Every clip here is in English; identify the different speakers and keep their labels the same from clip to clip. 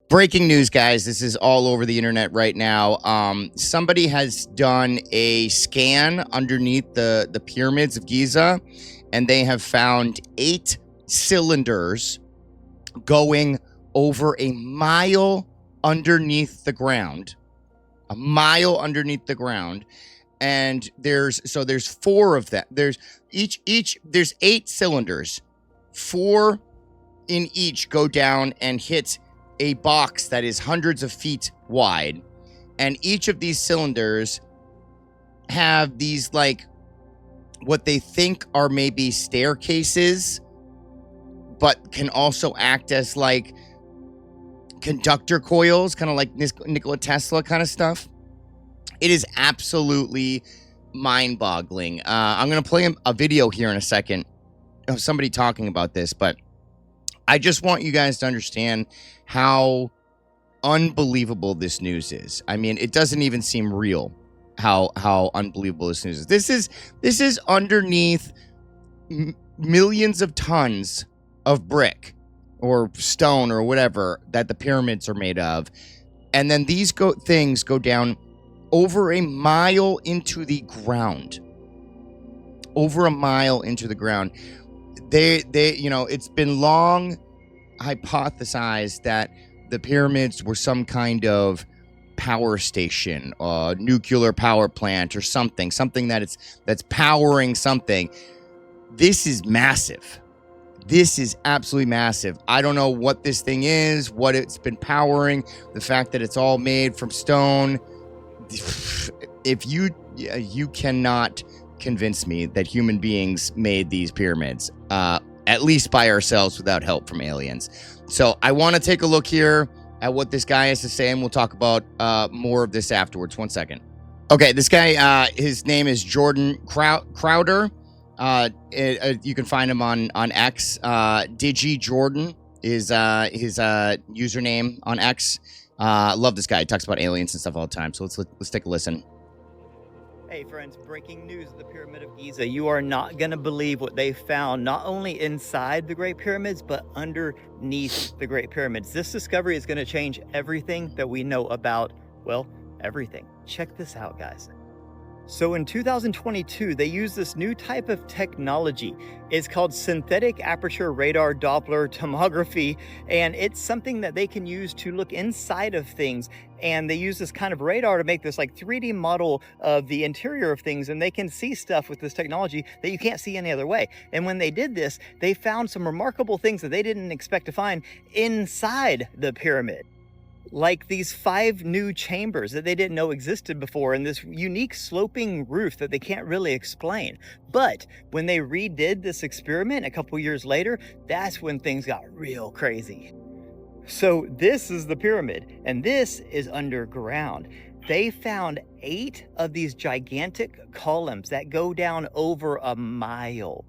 Speaker 1: Breaking news, guys. This is all over the internet right now. Somebody has done a scan underneath the pyramids of Giza, and they have found 8 cylinders going over a mile underneath the ground. A mile underneath the ground. And there's 4 of them. There's 8 cylinders. 4 in each go down and hit a box that is hundreds of feet wide, and each of these cylinders have these, like, what they think are maybe staircases, but can also act as like conductor coils, kind of like Nikola Tesla kind of stuff. It is absolutely mind-boggling. I'm going to play a video here in a second of somebody talking about this, but I just want you guys to understand how unbelievable this news is. I mean, it doesn't even seem real how unbelievable this news is. This is underneath millions of tons of brick or stone or whatever that the pyramids are made of. And then these things go down over a mile into the ground. Over a mile into the ground. They it's been long hypothesized that the pyramids were some kind of power station, nuclear power plant or something that's powering something. This is massive. This is absolutely massive. I don't know what this thing is, what it's been powering, the fact that it's all made from stone. If you cannot convince me that human beings made these pyramids, at least by ourselves without help from aliens. So I want to take a look here at what this guy has to say, and we'll talk about more of this afterwards. 1 second. Okay, this guy, his name is Jordan Crowder. You can find him on X. DigiJordan is his username on X. Love this guy. He talks about aliens and stuff all the time. So let's take a listen.
Speaker 2: Hey friends, breaking news of the Pyramid of Giza. You are not going to believe what they found, not only inside the Great Pyramids, but underneath the Great Pyramids. This discovery is going to change everything that we know about, well, everything. Check this out, guys. So in 2022, they used this new type of technology. It's called Synthetic Aperture Radar Doppler Tomography, and it's something that they can use to look inside of things. And they use this kind of radar to make this like 3D model of the interior of things, and they can see stuff with this technology that you can't see any other way. And when they did this, they found some remarkable things that they didn't expect to find inside the pyramid. Like these 5 new chambers that they didn't know existed before, and this unique sloping roof that they can't really explain. But when they redid this experiment a couple years later, that's when things got real crazy. So this is the pyramid, and this is underground. They found 8 of these gigantic columns that go down over a mile,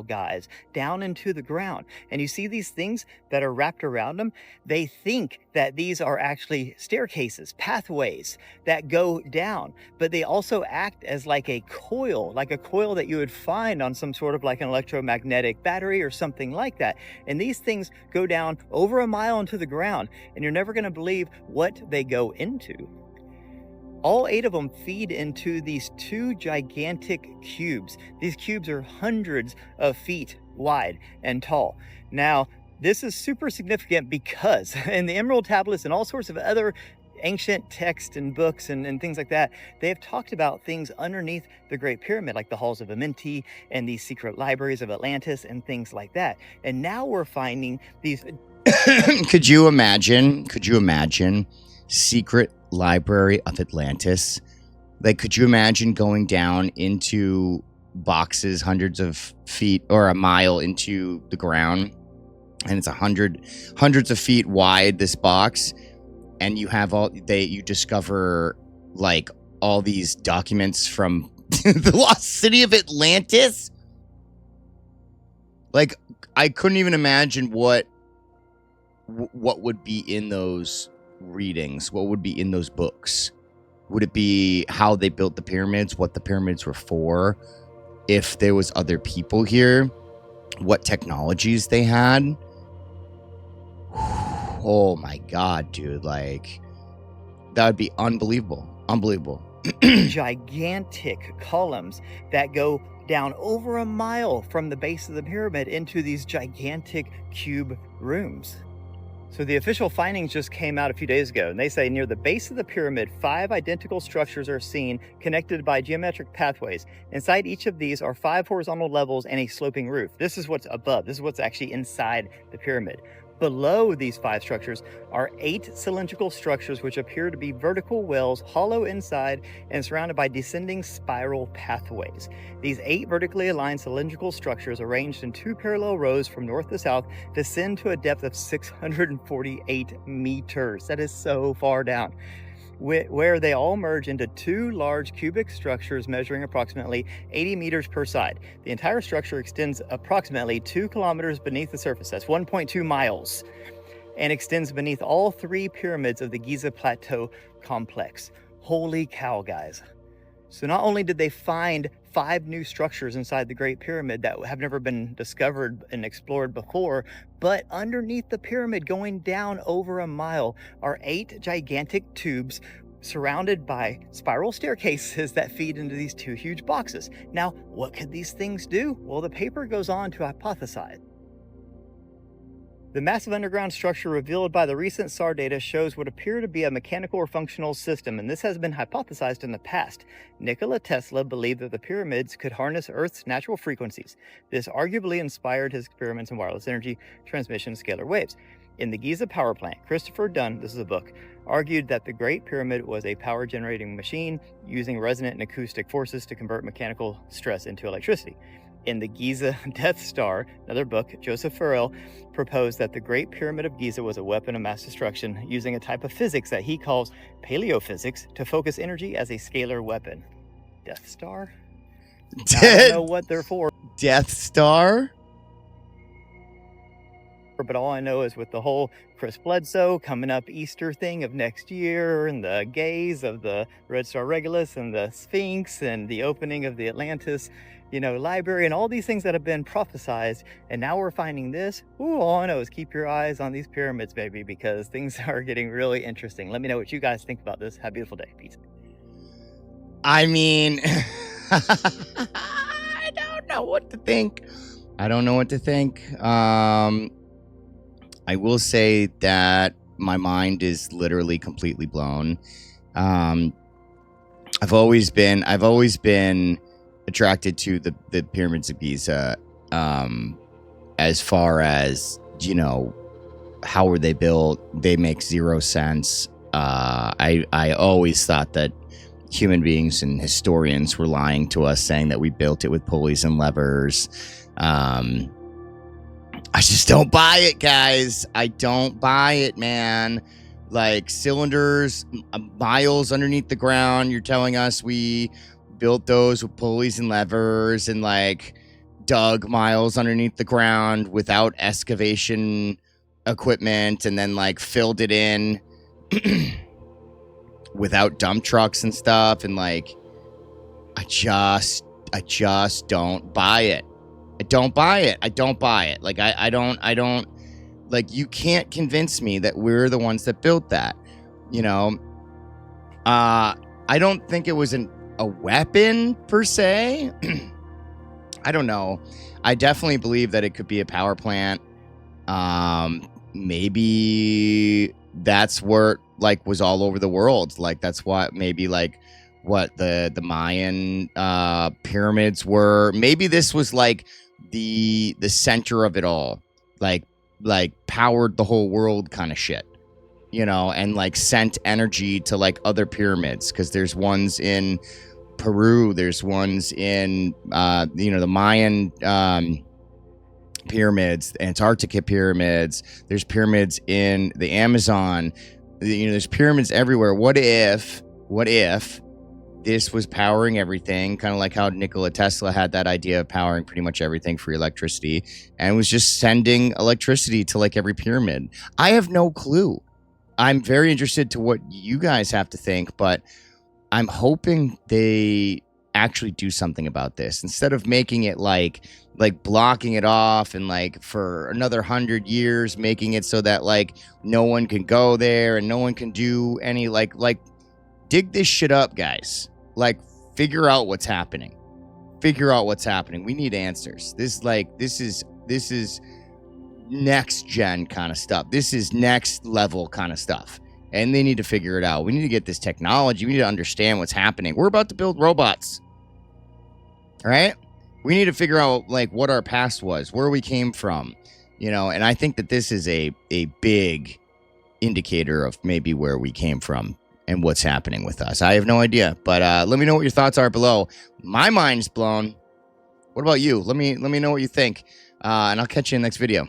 Speaker 2: guys, down into the ground. And you see these things that are wrapped around them? They think that these are actually staircases, pathways that go down, but they also act as like a coil that you would find on some sort of like an electromagnetic battery or something like that. And these things go down over a mile into the ground, and you're never going to believe what they go into. All 8 of them feed into these 2 gigantic cubes. These cubes are hundreds of feet wide and tall. Now, this is super significant because in the Emerald Tablets and all sorts of other ancient texts and books and things like that, they have talked about things underneath the Great Pyramid, like the halls of Amenti and these secret libraries of Atlantis and things like that. And now we're finding these...
Speaker 1: Could you imagine secret library of Atlantis? Like, could you imagine going down into boxes hundreds of feet or a mile into the ground, and it's hundreds of feet wide, this box, and you have you discover like all these documents from the lost city of Atlantis? Like, I couldn't even imagine what would be in those readings, what would be in those books. Would it be how they built the pyramids, what the pyramids were for, if there was other people here, what technologies they had? Oh my God, dude. Like, that would be unbelievable. Unbelievable.
Speaker 2: Gigantic columns that go down over a mile from the base of the pyramid into these gigantic cube rooms. So the official findings just came out a few days ago, and they say near the base of the pyramid, 5 identical structures are seen connected by geometric pathways. Inside each of these are 5 horizontal levels and a sloping roof. This is what's above. This is what's actually inside the pyramid. Below these 5 structures are 8 cylindrical structures which appear to be vertical wells, hollow inside and surrounded by descending spiral pathways. These 8 vertically aligned cylindrical structures, arranged in 2 parallel rows from north to south, descend to a depth of 648 meters. That is so far down, where they all merge into 2 large cubic structures measuring approximately 80 meters per side. The entire structure extends approximately 2 kilometers beneath the surface. That's 1.2 miles, and extends beneath all 3 pyramids of the Giza Plateau complex. Holy cow, guys. So not only did they find 5 new structures inside the Great Pyramid that have never been discovered and explored before, but underneath the pyramid, going down over a mile, are 8 gigantic tubes surrounded by spiral staircases that feed into these 2 huge boxes. Now, what could these things do? Well, the paper goes on to hypothesize. The massive underground structure revealed by the recent SAR data shows what appear to be a mechanical or functional system, and this has been hypothesized in the past. Nikola Tesla believed that the pyramids could harness Earth's natural frequencies. This arguably inspired his experiments in wireless energy transmission of scalar waves. In the Giza power plant, Christopher Dunn, this is a book, argued that the Great Pyramid was a power-generating machine using resonant and acoustic forces to convert mechanical stress into electricity. In the Giza Death Star, another book, Joseph Farrell proposed that the Great Pyramid of Giza was a weapon of mass destruction using a type of physics that he calls paleophysics to focus energy as a scalar weapon. Death Star? I don't know what they're for.
Speaker 1: Death Star?
Speaker 2: But all I know is with the whole Chris Bledsoe coming up Easter thing of next year, and the gaze of the Red Star Regulus and the Sphinx and the opening of the Atlantis, library, and all these things that have been prophesized, and now we're finding this. Ooh, all I know is keep your eyes on these pyramids, baby, because things are getting really interesting. Let me know what you guys think about this. Have a beautiful day. Peace.
Speaker 1: I mean, I don't know what to think. I will say that my mind is literally completely blown. I've always been attracted to the pyramids of Giza, as far as, how were they built? They make zero sense. I always thought that human beings and historians were lying to us, saying that we built it with pulleys and levers. I just don't buy it, guys. I don't buy it, man. Like, cylinders miles underneath the ground. You're telling us we built those with pulleys and levers, and like dug miles underneath the ground without excavation equipment, and then like filled it in without dump trucks and stuff. And like, I just don't buy it. I don't buy it. Like, I don't, like, you can't convince me that we're the ones that built that, I don't think it was a weapon per se. I don't know. I definitely believe that it could be a power plant. Maybe that's where, like, was all over the world. Like, that's what, maybe like what the Mayan pyramids were. Maybe this was like the center of it all, like powered the whole world kind of shit, and like sent energy to like other pyramids, because there's ones in Peru, there's ones in the Mayan pyramids, Antarctica pyramids, there's pyramids in the Amazon, there's pyramids everywhere. What if this was powering everything, kind of like how Nikola Tesla had that idea of powering pretty much everything for electricity, and was just sending electricity to like every pyramid? I have no clue. I'm very interested to what you guys have to think, but I'm hoping they actually do something about this instead of making it like blocking it off and like for another 100 years, making it so that like no one can go there and no one can do any like dig this shit up, guys. Like figure out what's happening. Figure out what's happening. We need answers. This is next gen kind of stuff. This is next level kind of stuff. And they need to figure it out. We need to get this technology. We need to understand what's happening. We're about to build robots. All right? We need to figure out like what our past was, where we came from, you know, and I think that this is a big indicator of maybe where we came from and what's happening with us. I have no idea, but let me know what your thoughts are below. My mind's blown. What about you? Let me know what you think, and I'll catch you in the next video.